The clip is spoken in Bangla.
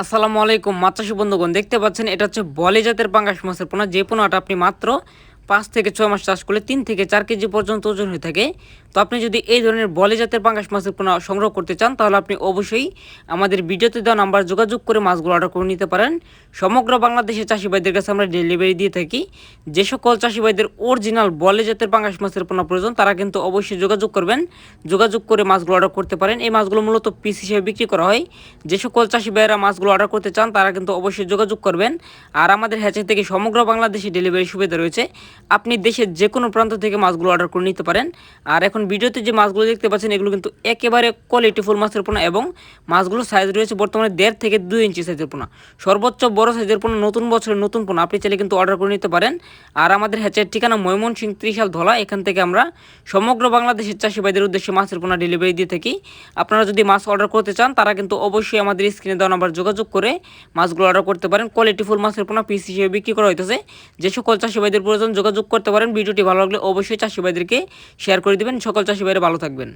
আসসালামু আলাইকুম মাছচাষী বন্ধুগণ, দেখতে পাচ্ছেন এটা হচ্ছে বলে জাতের পাঙ্গাস মাছের পোনা। যে পোনাটা আপনি মাত্র 5 থেকে 6 মাস চাষ করলে 3 থেকে 4 কেজি পর্যন্ত ওজন হয়ে থাকে। তো আপনি যদি এই ধরনের বলে জাতের পাঙ্গাস মাছের পোনা সংগ্রহ করতে চান, তাহলে আপনি অবশ্যই আমাদের ভিডিওতে দেওয়া নাম্বার যোগাযোগ করে মাছগুলো অর্ডার করে নিতে পারেন। সমগ্র বাংলাদেশের চাষি ভাইদের কাছে আমরা ডেলিভারি দিয়ে থাকি। যে সকল চাষি ভাইদের অরিজিনাল বলে জাতের পাঙ্গাস মাছের পোনা প্রয়োজন, তারা কিন্তু অবশ্যই যোগাযোগ করবেন। যোগাযোগ করে মাছগুলো অর্ডার করতে পারেন। এই মাছগুলো মূলত পিস হিসেবে বিক্রি করা হয়। যে সকল চাষি ভাইয়েরা মাছগুলো অর্ডার করতে চান, তারা কিন্তু অবশ্যই যোগাযোগ করবেন। আর আমাদের হ্যাচারি থেকে সমগ্র বাংলাদেশে ডেলিভারি সুবিধা রয়েছে। আপনি দেশের যে কোনো প্রান্ত থেকে মাছগুলো অর্ডার করে নিতে পারেন। আর এখন ভিডিওতে যে মাছগুলো দেখতে পাচ্ছেন, এগুলো কিন্তু একেবারে কোয়ালিটিফুল মাছের পোনা এবং মাছগুলোর সাইজ রয়েছে বর্তমানে 1.5 থেকে 2 ইঞ্চি সাইজের পোনা। সর্বোচ্চ বড় সাইজের পোনা, নতুন বছরের নতুন পোনা আপনি চাইলে কিন্তু অর্ডার করে নিতে পারেন। আর আমাদের হ্যাচারির ঠিকানা ময়মনসিংহ ত্রিশাল ধলা। এখান থেকে আমরা সমগ্র বাংলাদেশের চাষি ভাইদের উদ্দেশ্যে মাছের পোনা ডেলিভারি দিয়ে থাকি। আপনারা যদি মাছ অর্ডার করতে চান, তারা কিন্তু অবশ্যই আমাদের স্ক্রিনে দেওয়া নাম্বার যোগাযোগ করে মাছগুলো অর্ডার করতে পারেন। কোয়ালিটিফুল মাছের পোনা পিস হিসেবে বিক্রি করা হইতেছে। যে সকল চাষি ভাইদের প্রয়োজন যোগাযোগ করতে পারেন। ভিডিওটি ভালো লাগলে অবশ্যই চাষি ভাইদেরকে শেয়ার করে দিবেন। সকল চাষি ভাইরা ভালো থাকবেন।